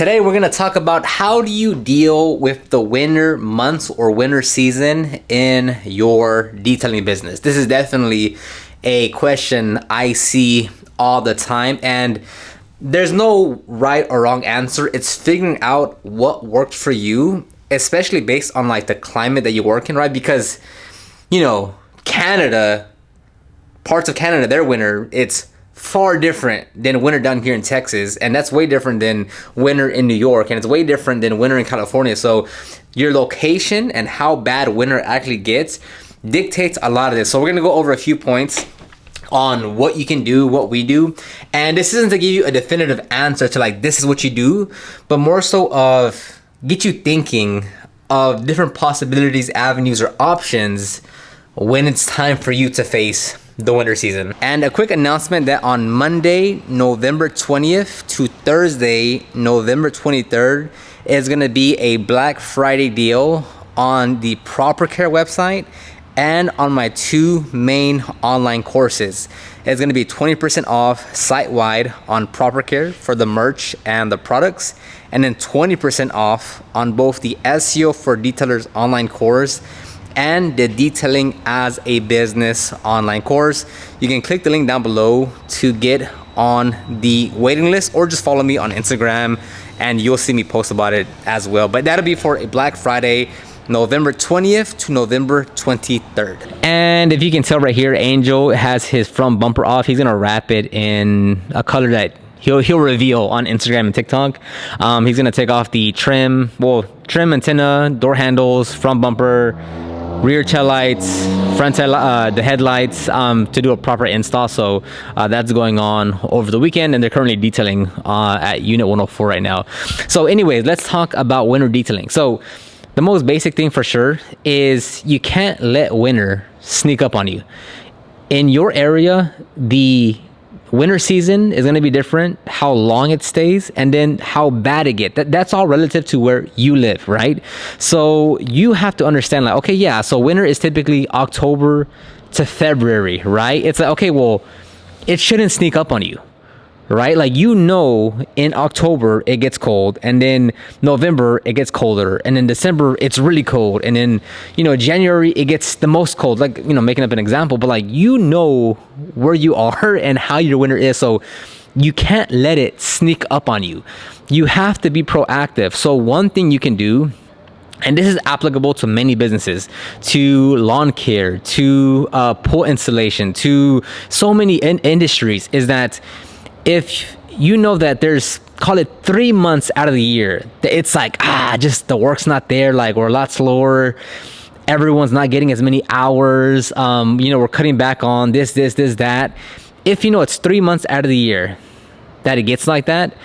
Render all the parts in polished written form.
Today we're going to talk about how do you deal with the winter months or winter season in your detailing business. This is definitely a question I see all the time, and there's no right or wrong answer. It's figuring out what worked for you, especially based on like the climate that you work in, right? Because, Canada, parts of Canada, their winter, it's far different than winter down here in Texas, and that's way different than winter in New York, and it's way different than winter in California. So your location and how bad winter actually gets dictates a lot of this. So we're gonna go over a few points on what you can do, what we do, and this isn't to give you a definitive answer to like this is what you do, but more so of get you thinking of different possibilities, avenues, or options when it's time for you to face the winter season. And a quick announcement that on Monday, November 20th to Thursday, November 23rd is going to be a Black Friday deal on the Proper Care website and on my two main online courses. It's going to be 20% off site-wide on Proper Care for the merch and the products, and then 20% off on both the SEO for Detailers online course and the Detailing as a Business online course. You can click the link down below to get on the waiting list, or just follow me on Instagram and you'll see me post about it as well. But that'll be for a Black Friday, November 20th to November 23rd. And if you can tell right here, Angel has his front bumper off. He's gonna wrap it in a color that he'll reveal on Instagram and TikTok. He's gonna take off the trim, antenna, door handles, front bumper, rear tail lights, front tail, the headlights, to do a proper install. So that's going on over the weekend, and they're currently detailing at Unit 104 right now. So anyways, let's talk about winter detailing. So the most basic thing for sure is you can't let winter sneak up on you. In your area, the winter season is going to be different, how long it stays, and then how bad it gets. That's all relative to where you live, right? So you have to understand, like, okay, yeah, so winter is typically October to February, right? It's like, okay, well, it shouldn't sneak up on you, right? Like, in October it gets cold, and then November it gets colder, and then December it's really cold, and then January it gets the most cold, like making up an example, but like where you are and how your winter is, so you can't let it sneak up on you. You have to be proactive. So one thing you can do, and this is applicable to many businesses, to lawn care, to pool installation, to so many industries, is that if you know that there's, call it 3 months out of the year, it's like, just the work's not there, like we're a lot slower, everyone's not getting as many hours, we're cutting back on this, that. If it's 3 months out of the year that it gets like that,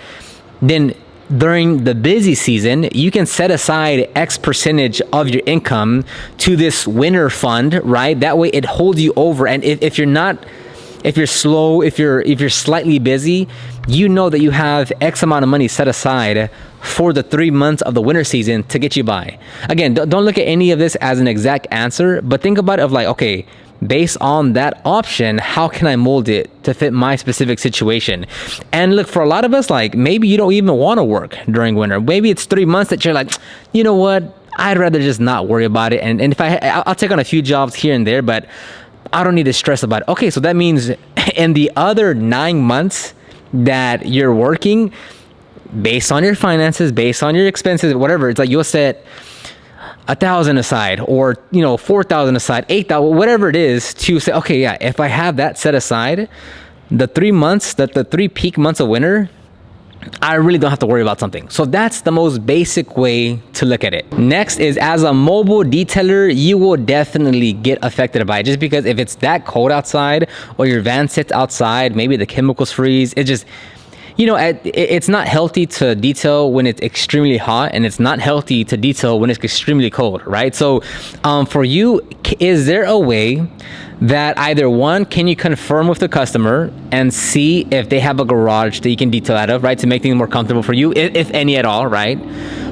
then during the busy season, you can set aside X percentage of your income to this winter fund, right? That way it holds you over. And if you're slow, if you're slightly busy, that you have X amount of money set aside for the 3 months of the winter season to get you by. Again, don't look at any of this as an exact answer, but think about it of like, okay, based on that option, how can I mold it to fit my specific situation? And look, for a lot of us, like maybe you don't even want to work during winter. Maybe it's 3 months that you're like, you know what? I'd rather just not worry about it. And if I'll take on a few jobs here and there, but I don't need to stress about it. Okay, so that means in the other 9 months that you're working, based on your finances, based on your expenses, whatever, it's like you'll set 1,000 aside, or 4,000 aside, 8,000, whatever it is, to say, okay, yeah, if I have that set aside, the 3 months, the 3 peak months of winter, I really don't have to worry about something. So that's the most basic way to look at it. Next is, as a mobile detailer, you will definitely get affected by it, just because if it's that cold outside, or your van sits outside, maybe the chemicals freeze, it just, it's not healthy to detail when it's extremely hot, and it's not healthy to detail when it's extremely cold, right? So for you, is there a way that either one, can you confirm with the customer and see if they have a garage that you can detail out of, right, to make things more comfortable for you, if any at all, right?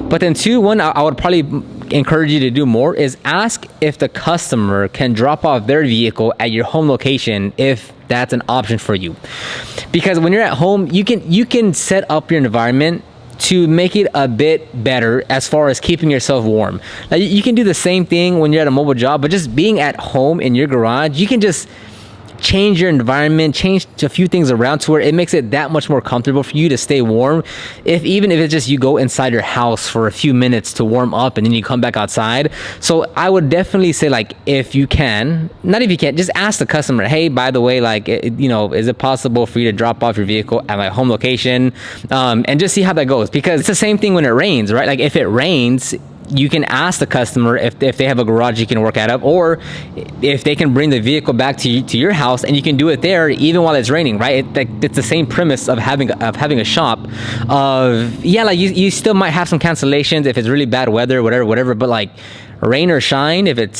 But then two, one, I would probably encourage you to do more is ask if the customer can drop off their vehicle at your home location, if that's an option for you. Because when you're at home, you can set up your environment to make it a bit better as far as keeping yourself warm. Now, you can do the same thing when you're at a mobile job, but just being at home in your garage, you can just change your environment, change a few things around to where it makes it that much more comfortable for you to stay warm. Even if it's just you go inside your house for a few minutes to warm up and then you come back outside. So I would definitely say, like, if you can, not if you can't, just ask the customer, hey, by the way, like, is it possible for you to drop off your vehicle at my home location? And just see how that goes, because it's the same thing when it rains, right? Like, if it rains, you can ask the customer if they have a garage you can work out of, or if they can bring the vehicle back to your house and you can do it there even while it's raining, right? It's the same premise of having a shop. Like you still might have some cancellations if it's really bad weather, whatever. But like, rain or shine, if it's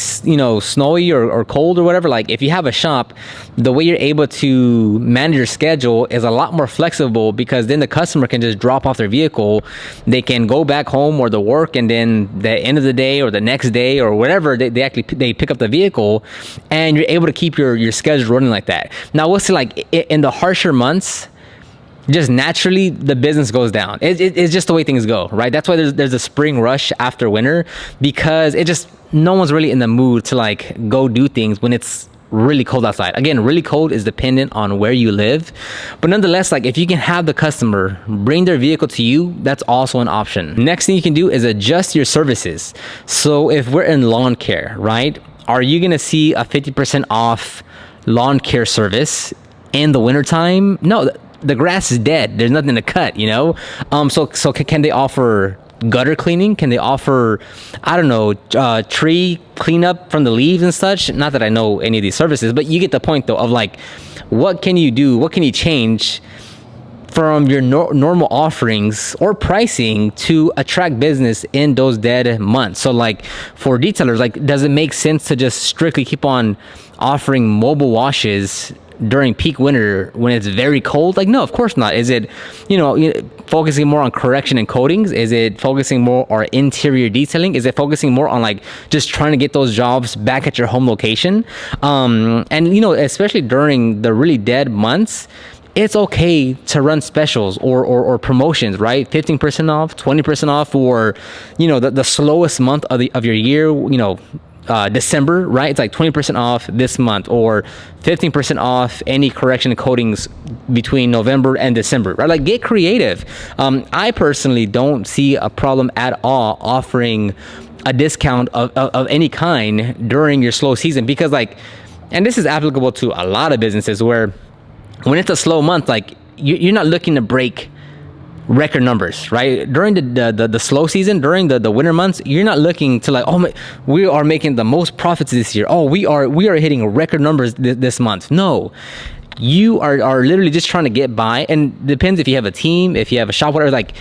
snowy or cold or whatever, like if you have a shop, the way you're able to manage your schedule is a lot more flexible, because then the customer can just drop off their vehicle, they can go back home or to work, and then the end of the day or the next day or whatever, they pick up the vehicle, and you're able to keep your schedule running like that. Now we'll see, like in the harsher months, just naturally the business goes down. It's just the way things go, right? That's why there's a spring rush after winter, because no one's really in the mood to like go do things when it's really cold outside. Again, really cold is dependent on where you live, but nonetheless, like if you can have the customer bring their vehicle to you, that's also an option. Next thing you can do is adjust your services. So if we're in lawn care, right? Are you gonna see a 50% off lawn care service in the wintertime? No, the grass is dead. There's nothing to cut, So can they offer gutter cleaning? Can they offer, tree cleanup from the leaves and such? Not that I know any of these services, but you get the point though, of like, what can you do? What can you change from your normal offerings or pricing to attract business in those dead months? So like for detailers, like, does it make sense to just strictly keep on offering mobile washes during peak winter when it's very cold? Like, no, of course not. Is it, focusing more on correction and coatings? Is it focusing more on interior detailing? Is it focusing more on like just trying to get those jobs back at your home location? And especially during the really dead months, it's okay to run specials or promotions, right? 15% off, 20% off for, the slowest month of your year, December, right? It's like 20% off this month, or 15% off any correction coatings between November and December, right? Like, get creative. I personally don't see a problem at all offering a discount of any kind during your slow season, because and this is applicable to a lot of businesses, where when it's a slow month, like you're not looking to break record numbers, right? During the slow season, during the winter months, you're not looking to like, we are making the most profits this year. We are hitting record numbers this month. No, you are literally just trying to get by. And depends if you have a team, if you have a shop, whatever. Like,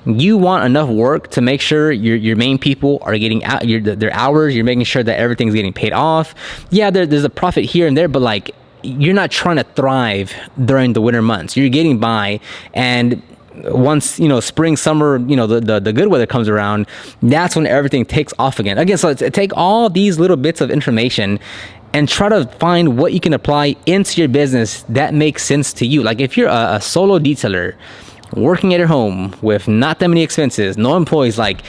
you want enough work to make sure your main people are getting out their hours. You're making sure that everything's getting paid off. Yeah, there's a profit here and there, but like, you're not trying to thrive during the winter months. You're getting by, and once spring, summer, the good weather comes around, that's when everything takes off again. So take all these little bits of information and try to find what you can apply into your business that makes sense to you. Like, if you're a solo detailer working at your home with not that many expenses, no employees, like,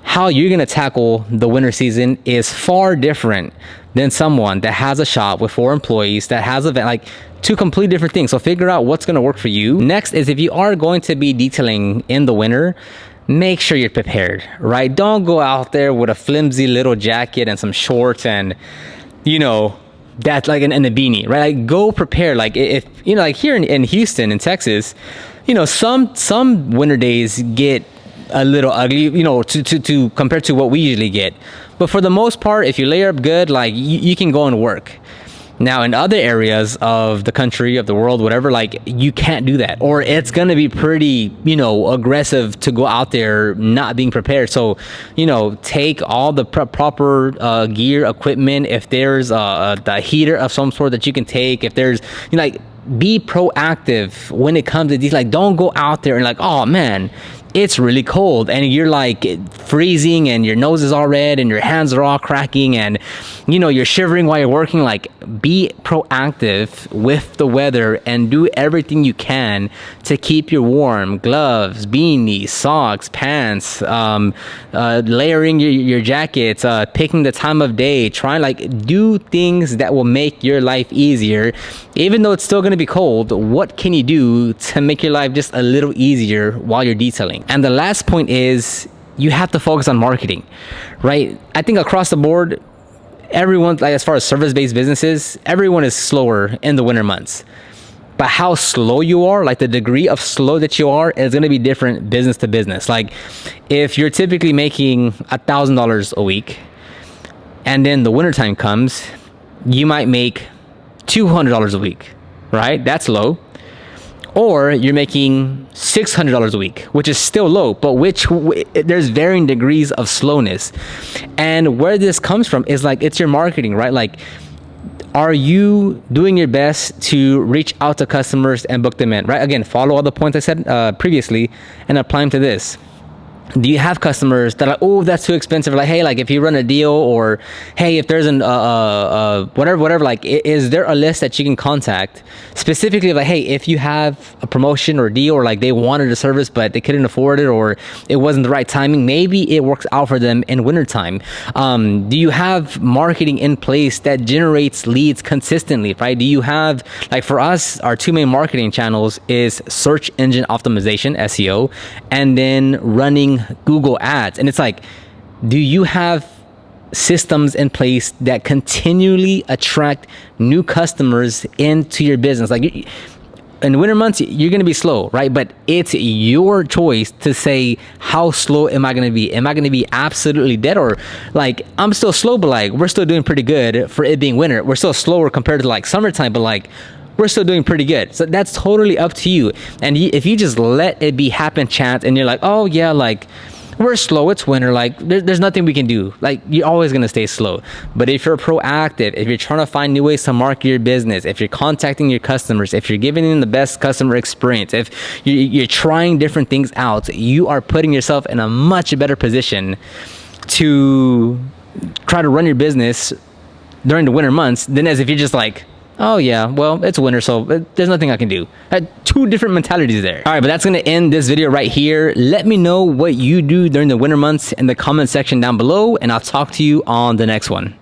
how you're going to tackle the winter season is far different than someone that has a shop with 4 employees, that has a van. Like, two completely different things. So figure out what's going to work for you. Next is, if you are going to be detailing in the winter, make sure you're prepared, right? Don't go out there with a flimsy little jacket and some shorts and, that's like, and a beanie, right? Like, go prepared. Like, if, like here in Houston, in Texas, some winter days get a little ugly, to compared to what we usually get. But for the most part, if you layer up good, like, you can go and work. Now, in other areas of the country, of the world, whatever, like, you can't do that, or it's going to be pretty, aggressive to go out there not being prepared. So, take all the proper gear, equipment. If there's the heater of some sort that you can take, if there's, be proactive when it comes to these. Like, don't go out there and like, oh man, it's really cold, and you're like freezing and your nose is all red and your hands are all cracking and you're shivering while you're working, like be proactive with the weather and do everything you can to keep you warm. Gloves, beanies, socks, pants, layering your jackets, picking the time of day, trying do things that will make your life easier. Even though it's still going to be cold, what can you do to make your life just a little easier while you're detailing? And the last point is you have to focus on marketing, right? I think across the board, everyone, as far as service-based businesses, everyone is slower in the winter months. But how slow you are, the degree of slow that you are, is going to be different business to business. If you're typically making $1,000 a week, and then the wintertime comes, you might make $200 a week, right? That's low. Or you're making $600 a week, which is still low, but there's varying degrees of slowness. And where this comes from is it's your marketing, right? Are you doing your best to reach out to customers and book them in, right? Again, follow all the points I said previously and apply them to this. Do you have customers that are oh, that's too expensive? Hey, if you run a deal, or hey, if there's an whatever, is there a list that you can contact specifically? Hey, if you have a promotion or deal, or they wanted a service but they couldn't afford it, or it wasn't the right timing, maybe it works out for them in wintertime. Do you have marketing in place that generates leads consistently, right? Do you have, for us, our two main marketing channels is search engine optimization, SEO, and then running Google ads. And it's do you have systems in place that continually attract new customers into your business? In winter months, you're going to be slow, right? But it's your choice to say, how slow am I going to be? Am I going to be absolutely dead? Or I'm still slow, but we're still doing pretty good for it being winter. We're still slower compared to summertime, but we're still doing pretty good. So that's totally up to you. And if you just let it be happen chance and you're oh yeah, we're slow, it's winter, there's nothing we can do. You're always gonna stay slow. But if you're proactive, if you're trying to find new ways to market your business, if you're contacting your customers, if you're giving them the best customer experience, if you're trying different things out, you are putting yourself in a much better position to try to run your business during the winter months than as if you're just oh yeah, well, it's winter, so there's nothing I can do. Two different mentalities there. All right, but that's gonna end this video right here. Let me know what you do during the winter months in the comment section down below, and I'll talk to you on the next one.